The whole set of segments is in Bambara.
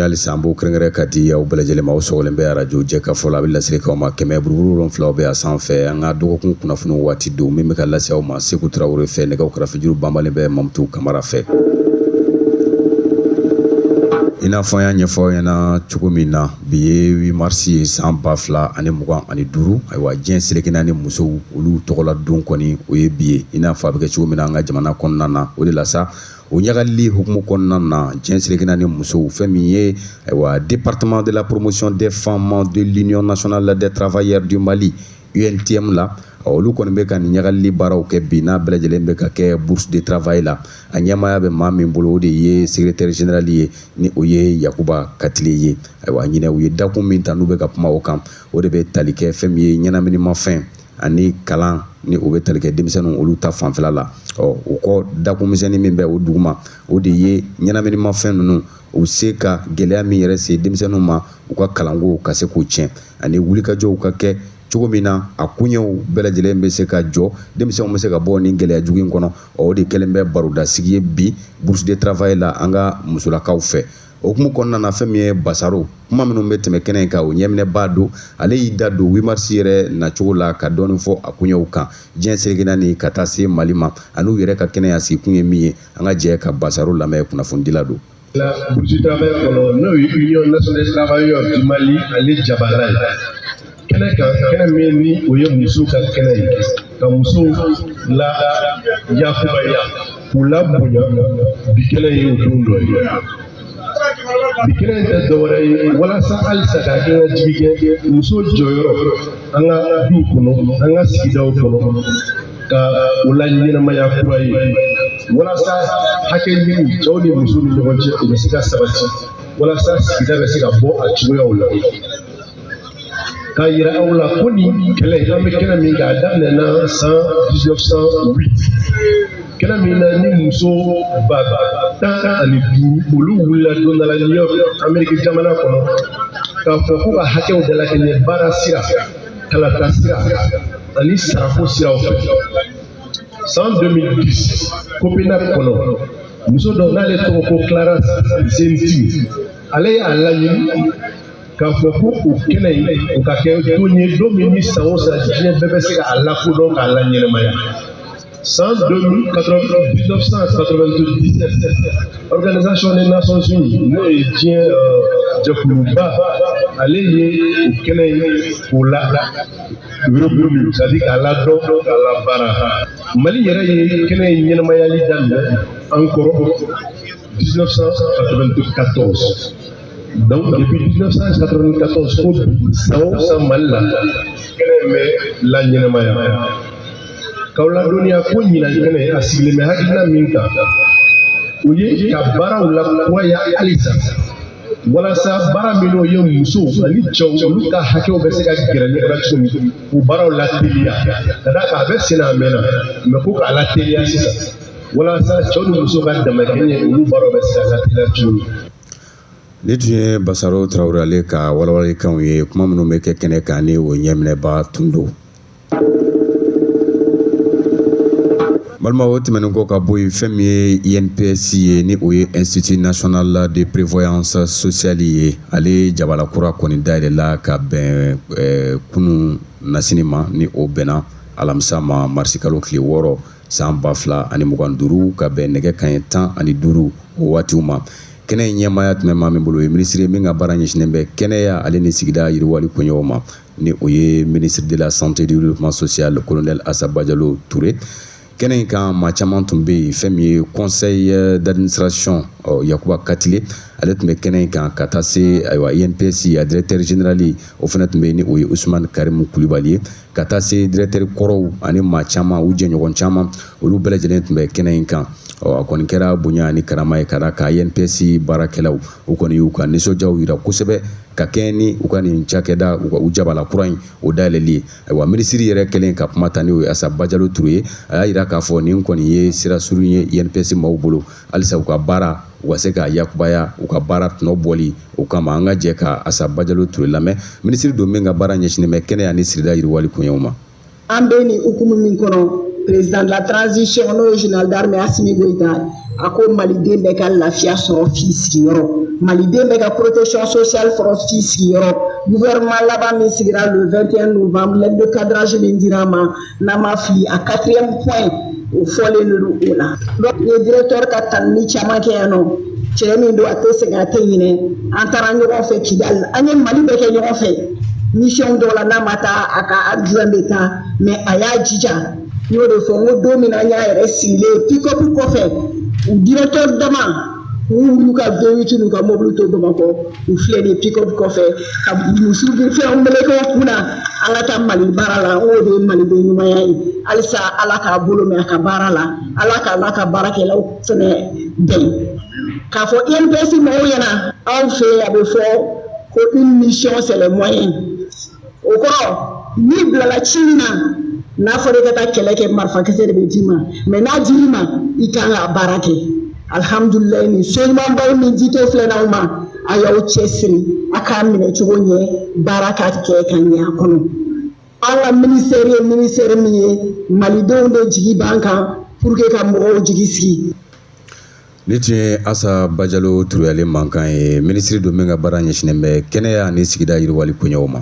Ali Sambo krengere kadi ya ubelejele ma usogole mbe radio jeka fola bila sirika ma keme bururu flaw be asanfe anga dogokun kuna funu wati do meme kala se o ma Seku Traoré fe ne ka fijiru bambale be Mamtou Camara fe ina fanya nyefo yana chukumina biye 8 mars san bafla ani mugan ani duru aywa jen selekina ni muso olu togola don koni o ye biye ina fa be chukumina nga jamana konnana o de la sa o nyagali hukumu konnana jen selekina ni muso femiye aywa département de la promotion des femmes de l'Union nationale des travailleurs du Mali UNTM la olu kɔni bɛ ka ɲagali baaraw kɛ bi n'a bɛɛ lajɛlen bɛ ka kɛ bourse de travail la a ɲɛmaya bɛ maa min bolo o de ye secrétaire général ye ni o ye Yakuba Katile ye ayiwa ɲinɛ u ye dakun min ta n'u bɛ ka kuma o kan o de bɛ tali kɛ fɛn min ye ɲɛnaminimafɛn ani kalan ni o bɛ tali kɛ denmisɛnninw olu ta fanfɛla la o kɔ dakun misɛnnin min bɛ o duguma o de ye ɲɛnaminimafɛn ninnu u se ka gɛlɛya min yɛrɛ se denmisɛnninw ma u ka kalanko ka se k'o tiɲɛ ani wulikajɔw ka kɛ cogo min na a kuɲɛw bɛɛ lajɛlen bɛ se ka jɔ denmisɛnw bɛ se ka bɔ nin gɛlɛya jugu in kɔnɔ o de kɛlen bɛ baroda sigi ye bi bourse de travail la an ka musolakaw fɛ o hukumu kɔnɔna na fɛn min ye Basaro kuma minnu bɛ tɛmɛ kɛnɛ in kan o ɲɛminɛba don ale y'i da don 8 mars yɛrɛ nacogo la ka dɔɔni fɔ a kuɲɛw kan diɲɛ selekina ni ka taa se Mali ma an'u yɛrɛ ka kɛnɛya sigi kun ye min ye an ka jɛ ka Basaro lamɛn kunnafonidila don. La bourse de travail kɔnɔ n'o ye Union nationale des travailleurs du Mali ale jabala ye. Kɛnɛ kan kɛnɛ min ni o ye muso ka kɛnɛ ye ka muso la yakubaya k'u la bonya bi kɛnɛ ye o don dɔ ye bi kɛnɛ in tɛ dɔwɛrɛ ye walasa halisa ka kɛ ka jigi kɛ muso jɔyɔrɔ an ka duw kɔnɔ an ka sigidaw kɔnɔ ka o la ɲɛnamaya kura ye walasa hakɛ ɲini cɛw ni muso ni ɲɔgɔn cɛ o bɛ se ka sabati walasa sigida bɛ se ka bɔ a cogoyaw la. K'a yira aw la ko nin kɛlɛ an bɛ kɛnɛ min k'a daminɛna san 1908 kɛnɛ min na ni muso ba 15 olu wulila don dɔ la New York Amérique jamana kɔnɔ k'a fɔ ko ka hakɛw dalakɛɲɛ baara sira kalata sira ani sarako siraw fɛ san 2010 Copenhague kɔnɔ muso dɔ n'ale tɔgɔ ko Clara Zetkin ale y'a laɲini k'a fɔ ko o kɛnɛ in o ka kɛ don ye don min ni san o san diɲɛ bɛɛ bɛ se k'a lakodɔn k'a la ɲɛnamaya san 1997 Organisation des Nations Unies n'o ye diɲɛ jɛkuluba ale ye o kɛnɛ in k'o la reconnu c'est-à-dire k'a ladɔn k'a labaara Mali yɛrɛ ye kɛnɛ in ɲɛnamayali daminɛ encore 1994. Donc depuis 1994 ko san o san Mali la kɛnɛ bɛ la ɲɛnamaya k'aw ladɔnniya ko ɲinan kɛnɛ a sigilen bɛ hakilina min kan o ye ka baaraw lakuraya halisa walasa baara minnu ye musow ani cɛw olu ka hakɛw bɛ se ka gɛrɛ ɲɔgɔn na cogo min o baaraw lateliya ka d'a kan a bɛ sen a mɛnna mais ko k'a lateliya sisan walasa cɛw ni musow ka damakɛɲɛ olu baaraw bɛ se ka lateliya cogo min. Ne tun ye Basaro Traoré ale ka walawalikanw ye kuma minnu bɛ kɛ kɛnɛ kan ni o ɲɛminɛba tun don. Balima o tɛmɛnen kɔ ka bɔ yen fɛn min ye INPS ye ni o ye Institut National de Prévoyance Sociale ye ale jabalakura kɔni dayɛlɛla ka bɛn kunun nasini ma ni o bɛnna alamisa ma marisi kalo tile 6 san 2025 ka bɛn nɛgɛ kanɲɛ 15 o waatiw ma. Kɛnɛ in ɲɛmaya tun bɛ maa min bolo o ye minisiri min ka baara ɲɛsinnen bɛ kɛnɛya ale ni sigida yiriwali koɲɛw ma ni o ye ministre de la santé et du développement social colonel Assaba Jalo Touré. Kɛnɛ in kan maa caman tun bɛ yen fɛn min ye conseil d'administration Yakuba Katile ale tun bɛ kɛnɛ in kan ka taa se ayiwa INPS a directeur général o fana tun bɛ yen ni o ye Usumani Karimu Kulibali ye ka taa se directeur kɔrɔw ani maa caman u jɛɲɔgɔn caman olu bɛɛ lajɛlen tun bɛ kɛnɛ in kan. A kɔni kɛra bonya ani karama ye ka da ka INPS baarakɛlaw u kɔni y'u ka nisɔndiyaw yira kosɛbɛ ka kɛɲɛ ni u ka nin cakɛda u jabala kura in o dayɛlɛli ye ayiwa minisiri yɛrɛ kɛlen ka kuma ta ni o ye Assaba Jalo Touré ye a y'a yira k'a fɔ nin kɔni ye sira surun ye INPS maaw bolo halisa u ka baara u ka se ka yakubaya u ka baara tɔnɔ bɔli o kama an ka jɛ ka Assaba Jalo Touré lamɛn minisiri don min ka baara ɲɛsinnen bɛ kɛnɛya ni sigida yiriwali koɲɛw ma. An bɛ nin hukumu min kɔnɔ président de la transition n'o ye général d'armée Assimi Goïta a ko maliden bɛɛ ka lafiya sɔrɔ f'i sigiyɔrɔ maliden bɛ ka protection sociale forestier sigiyɔrɔ gouvernement laban min sigira le 21 novembre l'aide de cadrage min dira ma n'a ma fili a 4e point o fɔlen de o la donc le directeur ka tanni caman kɛ yan nɔ cɛ min don a tɛ sɛgɛn a tɛ ɲinɛ an taara ɲɔgɔn fɛ Kidali an ye Mali bɛɛ kɛ ɲɔgɔn fɛ mission dɔw la n'a ma taa a ka adjoint bɛ taa mais a y'a jija n y'o de fɔ n ko don min na n y'a yɛrɛ sigilen pick-up kɔfɛ u directeur dama u ka V8 n'u ka mobile to Bamakɔ u filɛ de pick-up kɔfɛ ka musow bɛ fɛnw meleke u kunna an ka taa Mali baara la n k'o de ye maliden ɲumanya ye halisa Ala k'a bolo mɛn a ka baara la Ala k'a ka baarakɛlaw fɛnɛ bɛn k'a fɔ INPS mɔgɔw ɲɛna anw fɛ yen a bɛ fɔ ko une mission c'est le moyen o kɔrɔ n'i bilala ci min na n'a fɔra i ka taa kɛlɛ kɛ marifakisɛ de bɛ d'i ma mais n'a dir'i ma i kan ka baara kɛ alhamdulilayi nin so ɲumanbaw ni jito filɛ n'aw ma a y'aw cɛsiri a k'a minɛ cogo ɲɛ baara ka kɛ ka ɲɛ a kɔnɔ an ka ministère ye ministère min ye malidenw de jigi b'an kan pour que ka mɔgɔw jigi sigi. Ni tun ye Asa Bajalo Turuyale mankan ye ministre don min ka baara ɲɛsinnen bɛ kɛnɛya ni sigida yiriwali koɲɛw ma.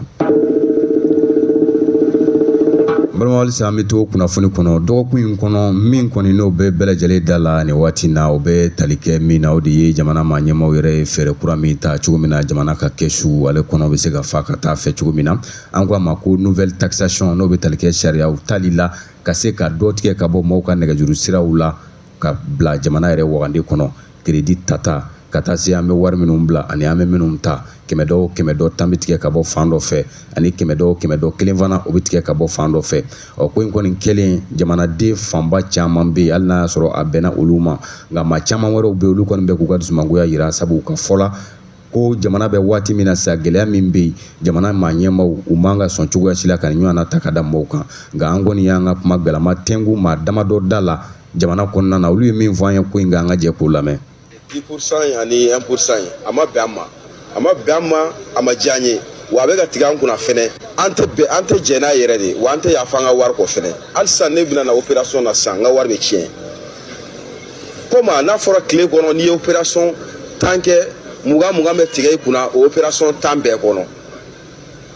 Balima halisa an bɛ to kunnafoni kɔnɔ dɔgɔkun in kɔnɔ min kɔni n'o bɛ bɛɛ lajɛlen da la nin waati na o bɛ tali kɛ min na o de ye jamana maa ɲɛmaaw yɛrɛ ye fɛɛrɛ kura min ta cogo min na jamana ka kɛsu ale kɔnɔ bɛ se ka fa ka taa fɛ cogo min na an ko a ma ko nouvelle taxation n'o bɛ tali kɛ sariyaw tali la ka se ka dɔ tigɛ ka bɔ mɔgɔw ka nɛgɛjuru siraw la ka bila jamana yɛrɛ wagande kɔnɔ crédit tata ka taa se an bɛ wari minnu bila ani an bɛ minnu ta kɛmɛ dɔ tan bɛ tigɛ ka bɔ fan dɔ fɛ ani kɛmɛ dɔ kelen fana o bɛ tigɛ ka bɔ fan dɔ fɛ ko in kɔni kɛlen jamanaden fanba caman bɛ yen hali n'a y'a sɔrɔ a bɛnna olu ma nka maa caman wɛrɛw bɛ yen olu kɔni bɛ k'u ka dusumangoya jira sabu ka fɔ la ko jamana bɛ waati min na sa gɛlɛya min bɛ yen jamana maa ɲɛmaaw u man ka sɔn cogoya si la ka nin ɲɔgɔn na ta ka da mɔgɔw kan nka an kɔni y'an ka kuma gɛlɛma tɛngu maa damadɔ da la jamana kɔnɔna na olu ye min fɔ an ye ko in kan an ka jɛ k'o lamɛn. 10% ani 1% a ma bɛn an ma a ma diya an ye wa a bɛ ka tigɛ an kunna fɛnɛ an tɛ jɛn n'a yɛrɛ de wa an tɛ yafa an ka wari kɔ fɛnɛ hali sisan ne bɛna na opération na sisan n ka wari bɛ tiɲɛ komi n'a fɔra tile kɔnɔ n'i ye opération tan kɛ 20 bɛ tigɛ i kunna o opération tan bɛɛ kɔnɔ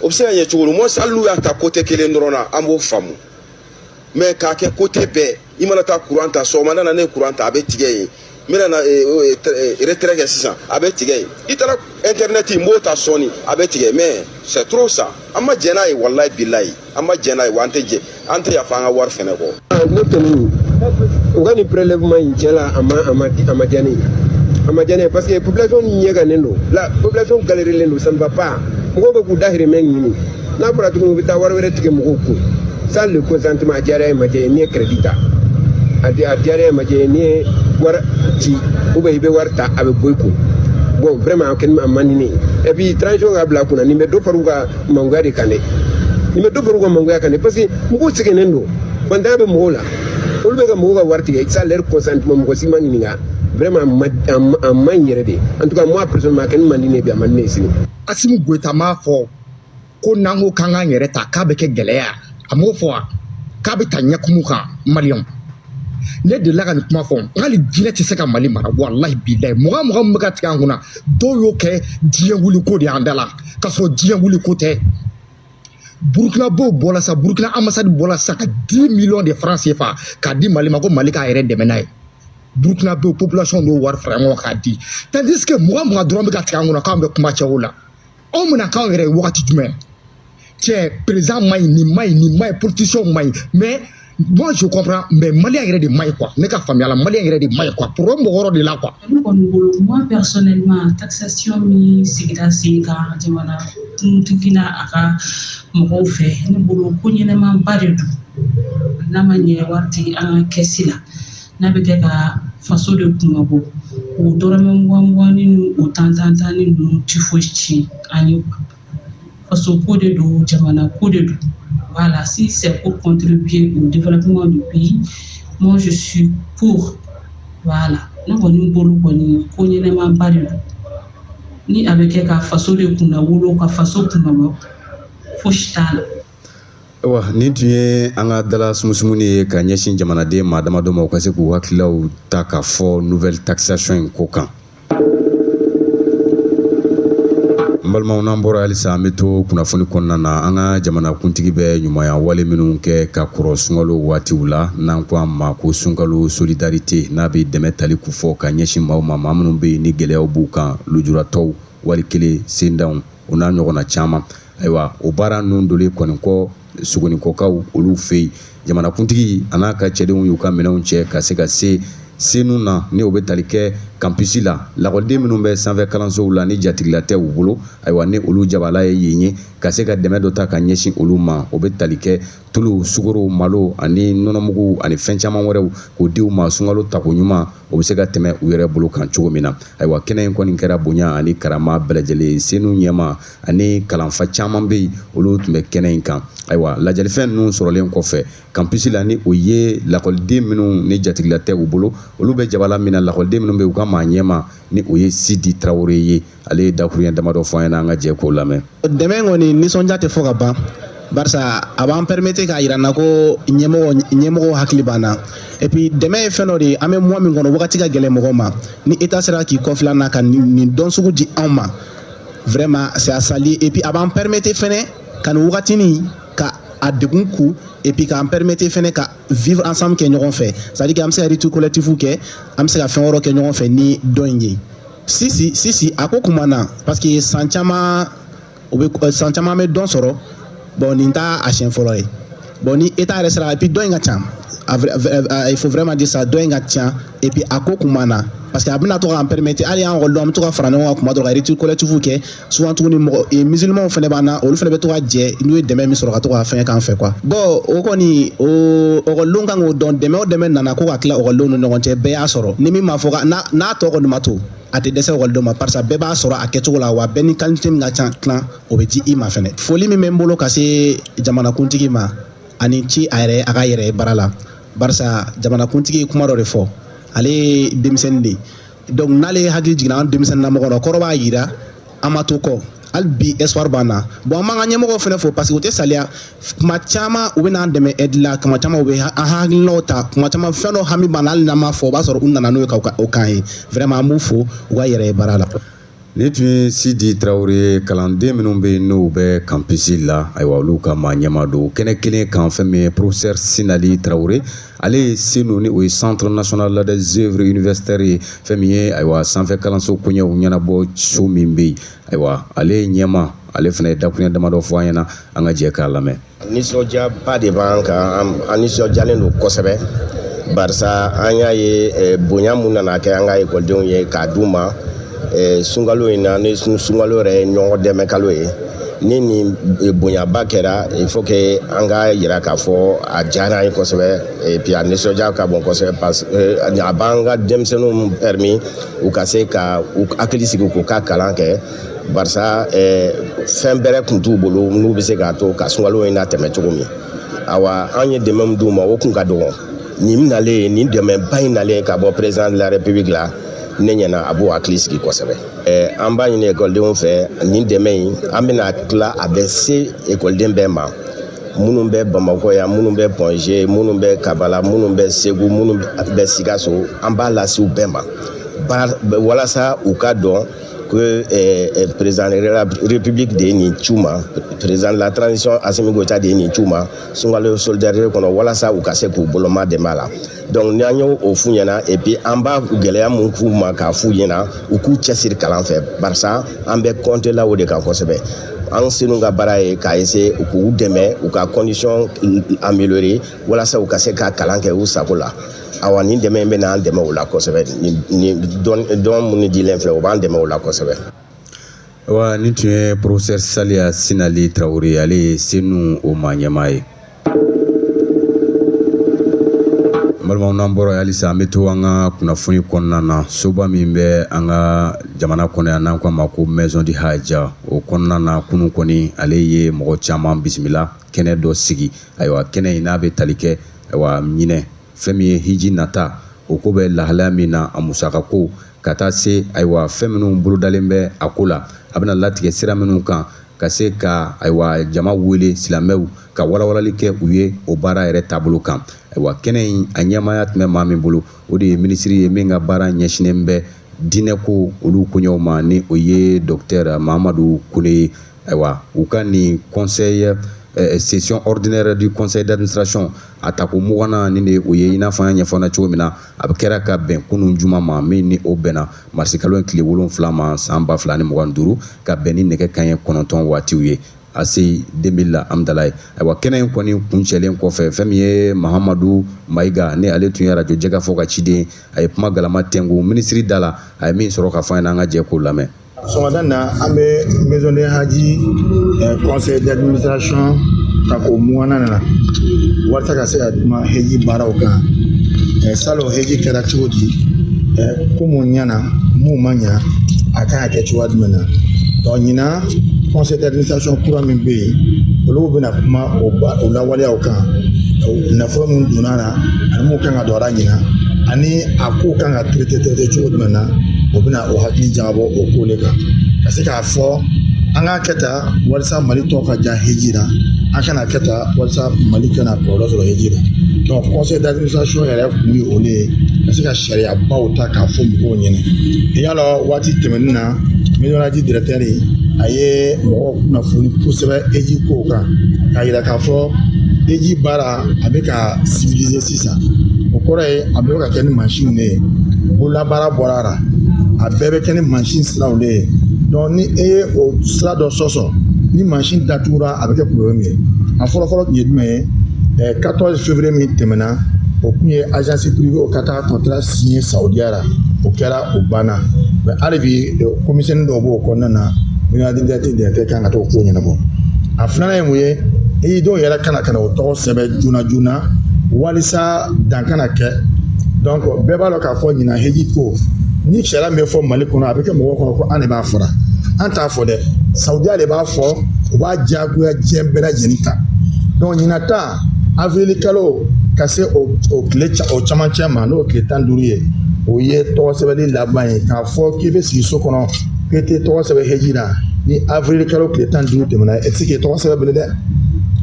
o bɛ se ka ɲɛ cogo di mɔgɔ hali n'u y'a ta côté kelen dɔrɔn na an b'o faamu mais k'a kɛ côté bɛɛ i mana taa courant ta sɔgɔmada na ne ye courant ta a bɛ tigɛ yen n bɛna na retraite kɛ sisan a bɛ tigɛ yen i taara internet n b'o ta sɔɔni a bɛ tigɛ mais c'est trop ça an ma jɛn n'a ye walayi bilayi an ma jɛn n'a ye wa an tɛ yafa an ka wari fɛnɛ kɔ. ne kɔni u ka nin prélèvement in cɛla a ma diya ne ye a ma diya ne ye parce que population ni ɲɛgannen don la population galérilen don ça ne va pas mɔgɔw bɛ k'u dahirimɛ ɲini n'a fɔra tuguni u bɛ taa wari wɛrɛ tigɛ mɔgɔw kun ça le consentement a diyara ye ma diya ye n'i ye crédit ta a diyara ye ma diya ye n'i ye wari ci ou bien i bɛ wari ta a bɛ bɔ i kun bon vraiment a man di ne ye et puis transition ka bila kunna nin bɛ dɔ fara u ka mangoya de kan dɛ nin bɛ dɔ fara u ka mangoya kan dɛ parce que mɔgɔw sɛgɛnnen don fantanya bɛ mɔgɔw la olu bɛ ka mɔgɔw ka wari tigɛ ça leur consentement mɔgɔ si ma ɲininka vraiment a man ɲi yɛrɛ de en tout cas moi personnellement a kɛ ne man di ne ye bi a man di ne ye sini. Assimi Goïta m'a fɔ ko n'an ko k'an k'an yɛrɛ ta k'a bɛ kɛ gɛlɛya a m'o fɔ wa k'a bɛ ta ɲɛkumu kan maliyɛnw ne delila ka nin kuma fɔ hali diinɛ tɛ se ka Mali mara walahi bilahi mɔgɔ min bɛ ka tigɛ an kunna dɔw y'o kɛ diɲɛ wuli ko de y'an da la k'a sɔrɔ diɲɛ wuli ko tɛ Burkina b'o bɔra sa Burkina ambassade bɔra sa ka 10 millions de francs CFA k'a di Mali ma ko Mali k'a yɛrɛ dɛmɛ n'a ye Burkina b'o population n'o wari fara ɲɔgɔn k'a di tandis que mɔgɔ dɔrɔn bɛ ka tigɛ an kunna k'an bɛ kuma cɛw la anw bɛna k'anw yɛrɛ ye wagati jumɛn cɛ président man ɲi nin man ɲi nin man ɲi politicien man ɲi mais moi je comprends mais malien yɛrɛ de man ɲi quoi ne ka faamuya la malien yɛrɛ de man ɲi quoi problème b'o yɔrɔ de la quoi. ne kɔni bolo moi personnellement taxation min sigira sen kan jamana kuntigi n'a a ka mɔgɔw fɛ ne bolo ko ɲɛnɛmanba de don n'a ma ɲɛ wari tɛ an ka kɛsi la n'a bɛ kɛ ka faso de kumabɔ o dɔrɔmɛ 20 ni o tan ni ninnu tɛ foyi tiɲɛ an ye faso ko de don jamana ko de don. Voilà, si c'est pour contribuer au développement du pays, moi je suis pour. Voilà, nous avons bolo koni ko ɲɛnɛman ba de don ni a bɛ kɛ ka faso de kunna wolo ka faso kunna fosi t'a la. Awa nin tun ye an ka dala sumusumuni ye ka ɲɛsin jamanaden maa damadɔ ma u ka se k'u hakililaw ta k'a fɔ nouvelle taxation in ko kan. n balimaw n'an bɔra halisa an bɛ to kunnafoni kɔnɔna na an ka jamana kuntigi bɛ ɲumanya wale minnu kɛ ka kɔrɔ sunkalo waatiw la n'an ko a ma ko sunkalo solidarite n'a bɛ dɛmɛ tali kun fɔ ka ɲɛsin maaw ma maa minnu bɛ yen ni gɛlɛyaw b'u kan lujuratɔw wali kelen sendanw o n'a ɲɔgɔnna caman ayiwa o baara ninnu dolen kɔni kɔ sogonikɔkaw olu fɛ yen jamana kuntigi a n'a ka cɛdenw y'u ka minɛnw cɛ ka se ka se senu na ni o bɛ tali kɛ kampisi la lakɔliden minnu bɛ sanfɛ kalansow la ni jatigila tɛ u bolo ayiwa ni olu jabala ye yen ye ka se ka dɛmɛ dɔ ta ka ɲɛsin olu ma o bɛ tali kɛ tulu sukaro malo ani nɔnɔmugu ani fɛn caman wɛrɛw k'o di u ma sunkalo tako ɲuman o bɛ se ka tɛmɛ u yɛrɛ bolo kan cogo min na ayiwa kɛnɛ in kɔni kɛra bonya ani karama bɛɛ lajɛlen senu ɲɛma ani kalanfa caman bɛ yen olu tun bɛ kɛnɛ in kan ayiwa lajɛlifɛn ninnu sɔrɔlen kɔfɛ kampisi la ni o ye lakɔliden minnu ni jatigila tɛ u bolo olu bɛ jabala min na lakɔliden minnu bɛ u ka maa ɲɛma ni o ye Sidi Tarawele ye ale ye dakuruɲɛ damadɔ fɔ an ɲɛna an ka jɛ k'o lamɛn. Dɛmɛ kɔni nisɔndiya tɛ fɔ ka ban barisa a b'an permettre k'a yira n na ko ɲɛmɔgɔw hakili b'an na et puis dɛmɛ ye fɛn dɔ de ye an bɛ mois min kɔnɔ wagati ka gɛlɛn mɔgɔw ma ni état sera k'i kɔfila n'a ka nin dɔn sugu di anw ma vraiment c'est à saluer et puis a b'an permettre fɛnɛ ka nin wagatinin ka a degun ku et puis k'an permettre fɛnɛ ka vivre ensemble kɛ ɲɔgɔn fɛ c'est à dire que an bɛ se ka rituel collectif kɛ an bɛ se ka fɛn wɛrɛw kɛ ɲɔgɔn fɛ ni dɔ in ye si a ko kuma na parce que san caman bɛ dɔn sɔrɔ bon nin t'a a siɲɛ fɔlɔ ye bon ni état yɛrɛ sera et puis dɔ in ka ca il faut vraiment dire ça dɔ in ka ca et puis a ko kuma na parce que a bɛna to k'an permettre hali an ekɔlidenw an bɛ to ka fara ɲɔgɔn kan kuma dɔ ka rituel collectif kɛ souvent tuguni musulmanw fɛnɛ b'an na olu fɛnɛ bɛ to ka jɛ n'u ye dɛmɛ min sɔrɔ ka to ka fɛn k'an fɛ quoi bon o kɔni o ekɔlidenw kan k'o dɔn dɛmɛ o dɛmɛ nana ko ka tila ekɔlidenw ni ɲɔgɔn cɛ bɛɛ y'a sɔrɔ ni min ma fɔ n'a tɔ kɔni ma to a tɛ dɛsɛ ekɔlidenw ma parce que bɛɛ b'a sɔrɔ a kɛcogo la wa bɛɛ ni qualité min ka ca tilan o bɛ di i ma fɛnɛ foli min bɛ n bolo ka se jamanakuntigi ma ani ci a ka yɛrɛ baara la barisa jamanakuntigi ye kuma dɔ de fɔ ale ye denmisɛnnin de donc n'ale hakili jiginna an denmisɛnnin lamɔgɔ la kɔrɔ b'a yira an ma to kɔ hali bi espoir b'an na bon an b'an ka ɲɛmɔgɔw fɛnɛ fɔ parce que u tɛ saliya kuma caman u bɛ n'an dɛmɛ aide la kuma caman u bɛ an hakilinaw ta kuma caman fɛn dɔ hami b'an na hali n'an m'a fɔ o b'a sɔrɔ u nana n'o ye o kan ye vraiment an b'u fo u ka yɛrɛ ye baara la. Ni tun ye Sidi Tarawele kalanden minnu bɛ yen n'u bɛ kampisi la ayiwa olu ka maa ɲɛma don kɛnɛ kelen kan fɛn min ye professeur Sinali Tarawele ale ye senu ni o ye centre national des œuvres universitaires ye fɛn min ye ayiwa sanfɛ kalanso koɲɛw ɲɛnabɔ so min bɛ yen ayiwa ale ɲɛma ale fana ye dakuruɲɛ damadɔ fɔ an ɲɛna an ka jɛ k'a lamɛn. Nisɔndiyaba de b'an kan an nisɔndiyalen don kosɛbɛ barisa an y'a ye bonya mun nana kɛ an ka ekɔlidenw ye k'a d'u ma sunkalo in na ni sunkalo yɛrɛ ye ɲɔgɔn dɛmɛ kalo ye ni nin bonyaba kɛra il faut que an ka yira k'a fɔ a diyara an ye kosɛbɛ et puis a nisɔndiya ka bon kosɛbɛ parce que a b'an ka denmisɛnninw permis u ka se ka u hakili sigi k'u ka kalan kɛ barisa fɛn bɛrɛ kun t'u bolo n'u bɛ se k'a to ka sunkalo in na tɛmɛ cogo min awa an ye dɛmɛ min d'u ma o kun ka dɔgɔ nin nalen nin dɛmɛba in nalen ka bɔ président de la république la ne ɲɛna a b'o hakili sigi kosɛbɛ an b'a ɲini ekɔlidenw fɛ nin dɛmɛ in an bɛna tila a bɛ se ekɔliden bɛɛ ma minnu bɛ bamakɔ yan minnu bɛ pɔnze minnu bɛ kabala minnu bɛ segu minnu bɛ sikaso an b'a lase u bɛɛ ma walasa u ka dɔn que président de la république de ye nin ci u ma président de la transition Assimi Goïta de ye nin ci u ma sunkalo solidarité kɔnɔ walasa u ka se k'u boloma dɛmɛ a la donc n'an y'o f'u ɲɛna et puis an b'a gɛlɛya mun k'u ma k'a f'u ɲɛna u k'u cɛsiri kalan fɛ barisa an bɛ compter la o de kan kosɛbɛ an senu ka baara ye k'a essayer k'u dɛmɛ u ka condition améliorer walasa u ka se ka kalan kɛ u sago la awa nin dɛmɛ in bɛ n'an dɛmɛ o la kosɛbɛ ni dɔn minnu dilen filɛ o b'an dɛmɛ o la kosɛbɛ. Wa nin tun ye professeur Saliya Sinali Tarawele ale ye senu o maa ɲɛmaa ye. Balimaw n'an bɔra halisa an bɛ to an ka kunnafoni kɔnɔna na soba min bɛ an ka jamana kɔnɔ yan n'an k'a ma ko maison du hajj o kɔnɔna na kunun kɔni ale ye mɔgɔ caman bisimila kɛnɛ dɔ sigi ayiwa kɛnɛ in n'a bɛ tali kɛ ayiwa ɲinɛ fɛn min ye hiji nata o ko bɛ lahalaya min na a musaka ko ka taa se ayiwa fɛn minnu bolodalen bɛ a ko la a bɛna latigɛ sira minnu kan ka se ka ayiwa jama wele silamɛw ka walawalali kɛ u ye o baara yɛrɛ taabolo kan ayiwa kɛnɛ in a ɲɛmaaya tun bɛ maa min bolo o de ye minisiri ye min ka baara ɲɛsinnen bɛ diinɛ ko olu koɲɛw ma ni o ye docteur Mahamadu Kone ayiwa u ka nin conseil session ordinaire du conseil d'administration a ta ko 20 ni de o ye i n'a fɔ an y'a ɲɛfɔ na cogo min na a bɛ kɛra ka bɛn kunun juma ma min ni o bɛnna marisi kalo in tile 7 ma san 2025 ka bɛn ni nɛgɛ kanɲɛ 9 waatiw ye ase 2000 la amdalaye ayiwa kɛnɛ in kɔni kuncɛlen kɔfɛ fɛn min ye Mahamadu Mayiga ne ale tun ye radio jɛka fɔ ka ciden a ye kuma galama tɛngu ministre da la a ye min sɔrɔ ka fɔ an ka jɛ ko lamɛn. Sɔgɔmada na an bɛ maison de haji conseil d'administration ta ko 20 na walasa ka se ka kuma heji baaraw kan salon heji kɛra cogo di ko mun ɲana mun ma ɲa a kan ka kɛ cogoya jumɛn na donc ɲina conseil d'administration kura min bɛ yen olu bɛna kuma o lawaleyaw kan nafolo min donna la ani mun kan ka don a la ɲina ani a ko kan ka traité cogo jumɛn na o bɛna o hakili jagabɔ o ko le kan ka se k'a fɔ an k'a kɛ tan walasa Mali tɔw ka ja heji la an kana kɛ tan walasa Mali kana kɔlɔlɔ sɔrɔ heji la donc conseil d'administration yɛrɛ kun ye olu ye ka se ka sariyabaw ta k'a fɔ mɔgɔw ɲɛna i y'a dɔn waati tɛmɛnen na météorologie directeur a ye mɔgɔw kunnafoni kosɛbɛ heji kow kan k'a yira k'a fɔ heji baara a bɛ ka civiliser sisan o kɔrɔ ye a bɛ ka kɛ ni mansin de ye bololabaara bɔra la a bɛɛ bɛ kɛ ni mansin siraw de ye donc ni e ye o sira dɔ sɔsɔ ni mansin datugura a bɛ kɛ problème ye a fɔlɔfɔlɔ tun ye jumɛn ye 14 février min tɛmɛna o tun ye agence privée o ka taa contrat signé Saudiya la o kɛra o banna mais hali bi commissaire dɔw b'o kɔnɔna na ministère kan ka t'o ko ɲɛnabɔ a filanan ye mun ye i dɔw yɛrɛ kana o tɔgɔ sɛbɛn joona joona walisa dan kana kɛ donc bɛɛ b'a dɔn k'a fɔ ɲina heji ko ni sariya min bɛ fɔ Mali kɔnɔ a bɛ kɛ mɔgɔw kɔnɔ ko an de b'a fɔra an t'a fɔ dɛ Saudiya de b'a fɔ u b'a diyagoya diɲɛ bɛɛ lajɛlen kan donc ɲina ta avril kalo ka se o tile o camancɛ ma n'o tile 15 ye o ye tɔgɔ sɛbɛnni laban ye k'a fɔ k'i bɛ sigi so kɔnɔ k'i tɛ tɔgɔ sɛbɛn heji la ni avril kalo tile 15 tɛmɛna e tɛ se k'i tɔgɔ sɛbɛn bilen dɛ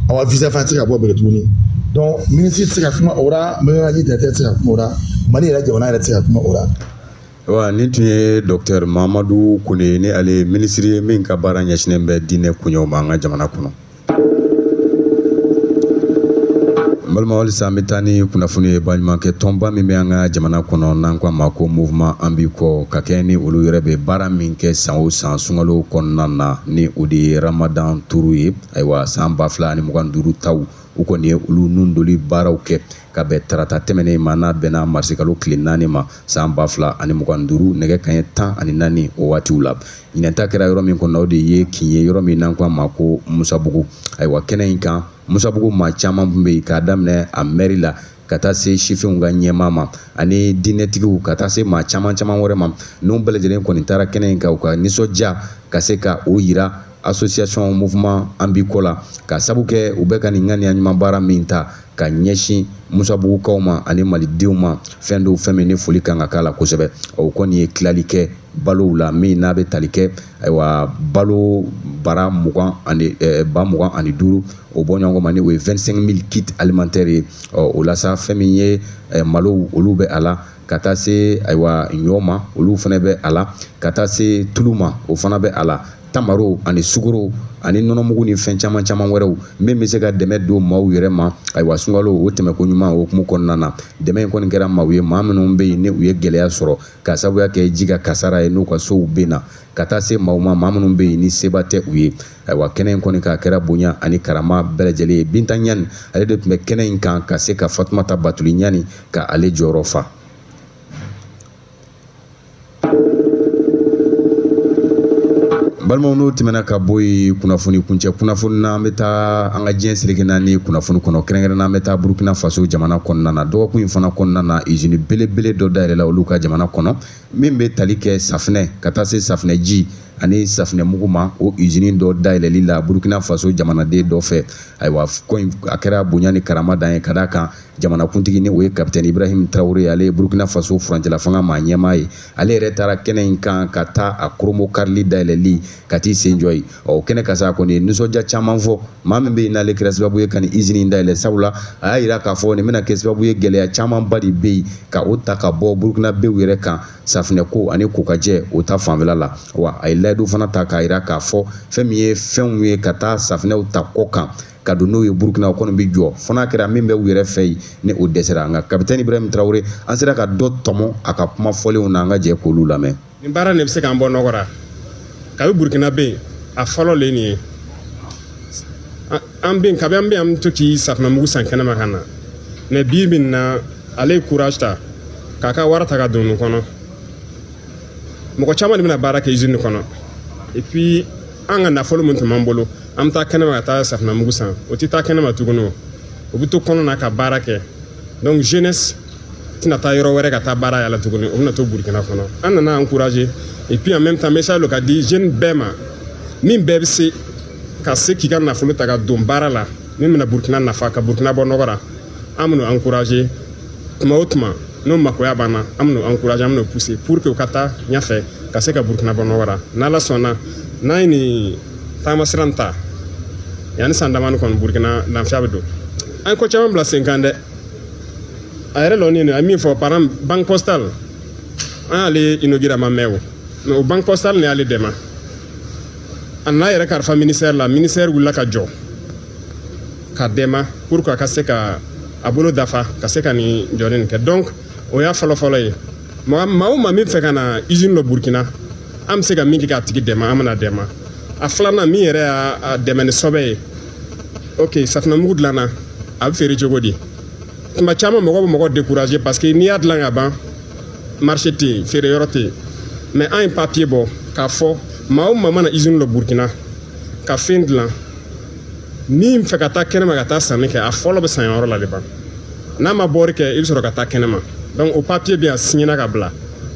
awa visa fana tɛ se ka bɔ bilen tuguni donc ministre tɛ se ka kuma o la météorologie directeur tɛ se ka kuma o la Mali yɛrɛ jamana yɛrɛ tɛ se ka kuma o la. Wa nin tun ye docteur Mahamadu Kone ni ale ministre ye min ka baara ɲɛsinnen bɛ diinɛ koɲɛw ma an ka jamana kɔnɔ. Balima halisa an bɛ taa ni kunnafoni ye baɲumankɛ tɔnba min bɛ an ka jamana kɔnɔ n'an ko a ma ko mouvement an b'i kɔ ka kɛ ni olu yɛrɛ bɛ baara min kɛ san o san sunkalo kɔnɔna na ni o de ye Ramadan turu ye ayiwa san 2025 taw u kɔni ye olu nun doli baaraw kɛ ka bɛn tarata tɛmɛnen ma n'a bɛnna marisi kalo tile 4 ma san 2025 nɛgɛ kanɲɛ 14 o waatiw la ɲinɛta kɛra yɔrɔ min kɔnɔ o de ye kin ye yɔrɔ min n'an ko a ma ko Musabugu ayiwa kɛnɛ in kan Musabugu maa caman tun bɛ yen k'a daminɛ a mairie la ka taa se sifinw ka ɲɛmaa ma ani diinɛtigiw ka taa se maa caman wɛrɛ ma n'u bɛɛ lajɛlen kɔni taara kɛnɛ in kan u ka nisɔndiya ka se ka o yira association mouvement an b'i kɔ la ka sabu kɛ u bɛ ka nin ŋaniya ɲuman baara min ta ka ɲɛsin Musabugukaw ma ani malidenw ma fɛn dɔw fɛn min ni foli kan ka k'a la kosɛbɛ o kɔni ye tilali kɛ balow la min n'a bɛ tali kɛ ayiwa balo bara 20,025 o bɔ ɲɔgɔn ma ni o ye 25,000 kits alimentaires ye o la sa fɛn min ye malo olu bɛ a la ka taa se ayiwa ɲɔ ma olu fana bɛ a la ka taa se tulu ma o fana bɛ a la tamaro ani sugoro ani nɔnɔmugu ni fɛn caman wɛrɛw min bɛ se ka dɛmɛ don maaw yɛrɛ ma ayiwa sunkalo o tɛmɛko ɲuman o hukumu kɔnɔna na dɛmɛ in kɔni kɛra maaw ye maa minnu bɛ yen ni u ye gɛlɛya sɔrɔ ka sabuya kɛ ji ka kasara ye n'u ka sow bɛ na ka taa se maaw ma maa minnu bɛ yen ni seba tɛ u ye ayiwa kɛnɛ in kɔni ka kɛra bonya ani karama bɛɛ lajɛlen ye Binta Ɲani ale de tun bɛ kɛnɛ in kan ka se ka Fatumata Batuli Ɲani ka ale jɔyɔrɔ fa. Balimaw n'o tɛmɛna ka bɔ yen kunnafoni kuncɛ kunnafoni na an bɛ taa an ka diɲɛ seleke naani kunnafoni kɔnɔ kɛrɛnkɛrɛnnen an bɛ taa Burkina Faso jamana kɔnɔna na dɔgɔkun in fana kɔnɔna na usine belebele dɔ dayɛlɛla olu ka jamana kɔnɔ min bɛ tali kɛ safinɛ ka taa se safinɛji ani safinɛ mugu ma o usine dɔ dayɛlɛli la Burkina Faso jamanaden dɔ fɛ. Ayiwa ko in a kɛra bonya ni karama dan ye ka d'a kan jamanakuntigi ni o ye capitaine Ibrahim Traoré ale ye Burkina Faso furancɛla fanga maa ɲɛmaa ye. Ale yɛrɛ taara kɛnɛ in kan ka taa a koromo karili dayɛlɛli ka t'i sen jɔ ye. O kɛnɛ ka sa kɔni nisɔndiya caman fɔ maa min bɛ yen n'ale kɛra sababu ye ka nin usine in dayɛlɛ sabula a y'a yira k'a fɔ nin bɛna kɛ sababu ye gɛlɛya camanba de bɛ yen ka o ta ka bɔ Burkina bew yɛrɛ kan safinɛko ani kokajɛ o ta fanfɛla la. Wa a ye layidu fana ta k'a yira k'a fɔ fɛn min ye fɛnw ye ka taa safinɛw ta kɔ kan ka don n'o ye Burkina o kɔni bɛ jɔ fo n'a kɛra min bɛ u yɛrɛ fɛ yen ni o dɛsɛra nka capitaine Ibrahim Traoré an sera ka dɔ tɔmɔ a ka kuma fɔlenw na an ka jɛ k'olu lamɛn. Nin baara ne bɛ se k'an bɔ nɔgɔ la kabi Burkina bɛ yen a fɔlɔ le nin ye an bɛ yen kabi an bɛ yen an bɛ to k'i safinɛ mugu san kɛnɛma ka na mɛ bi bi in na ale ye courage ta k'a ka wari ta ka don nin kɔnɔ mɔgɔ caman de bɛna baara kɛ usine kɔnɔ et puis an ka nafolo min tun b'an bolo an bɛ taa kɛnɛma ka taa safinɛ mugu san o tɛ taa kɛnɛma tuguni o bɛ to kɔnɔ na ka baara kɛ donc jeunesse tɛna taa yɔrɔ wɛrɛ ka taa baara yala tuguni o bɛna to Burkina kɔnɔ an nana encourager et puis en même temps message lo ka di jeune bɛɛ ma min bɛɛ bɛ se ka se k'i ka nafolo ta ka don baara la min bɛna Burkina nafa ka Burkina bɔ nɔgɔ la an bɛna encourager tuma o tuma n'o makoya banna an bɛna encourager an bɛna pousser pour que u ka taa ɲɛfɛ ka se ka Burkina bɔ nɔgɔ la n'Ala sɔnna n'an ye nin taama sira ta yanni san damani kɔni Burkina lafiya bɛ don an ye ko caman bila sen kan dɛ a yɛrɛ lɔni a ye min fɔ par exemple banque postale an y'ale inauguré a ma mɛn o mais o banque postale ni y'ale dɛmɛ a nana yɛrɛ kalifa ministère la ministère wulila ka jɔ ka dɛmɛ pour que a ka se ka a bolo dafa ka se ka nin jɔli nin kɛ donc o y'a fɔlɔ-fɔlɔ ye maa o maa min fɛ ka na usine dɔ Burkina an bɛ se ka min kɛ k'a tigi dɛmɛ an bɛna dɛmɛ a filanan min yɛrɛ y'a dɛmɛ ni sɔbɛ ye ok safinɛmugu dilanna a bɛ feere cogo di tuma caman mɔgɔ bɛ mɔgɔ décourager parce que n'i y'a dilan ka ban marché tɛ yen feere yɔrɔ tɛ yen mais an ye papier bɔ k'a fɔ maa o maa mana usine dɔ Burkina ka fɛn dilan min fɛ ka taa kɛnɛma ka taa sanni kɛ a fɔlɔ bɛ san yɔrɔ la de ban n'a ma bɔri kɛ i bɛ sɔrɔ ka taa kɛnɛma donc o papier bɛ yan signé ka bila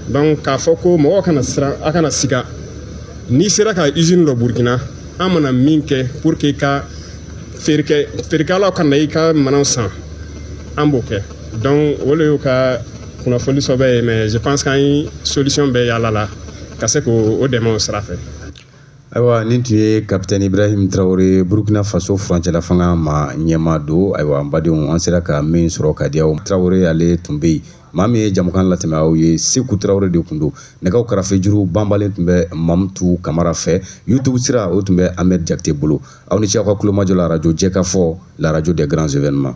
donc k'a fɔ ko mɔgɔw kana siran a kana siga n'i sera ka usine dɔ Burkina an mana min kɛ pour que ka feerekɛlaw ka na i ka minɛnw san an b'o kɛ donc o de y'u ka kunnafoni sɔbɛ ye mais je pense qu'an ye solution bɛɛ yala la ka se k'o dɛmɛ o sira fɛ. Ayiwa nin tun ye capitaine Ibrahim Traoré Burkina Faso furancɛla fanga ma ɲɛmaa don ayiwa an badenw an sera ka min sɔrɔ ka di aw ma Traoré ale tun bɛ yen maa min ye jamukan latɛmɛ aw ye Seku Traoré de tun don nɛgɛw karafe juru banbalen tun bɛ Mamutu Kamara fɛ YouTube sira o tun bɛ Ahmed Jakite bolo aw ni ce aw ka kulomajɔ la radio Jɛkafɔ la radio des grands événements.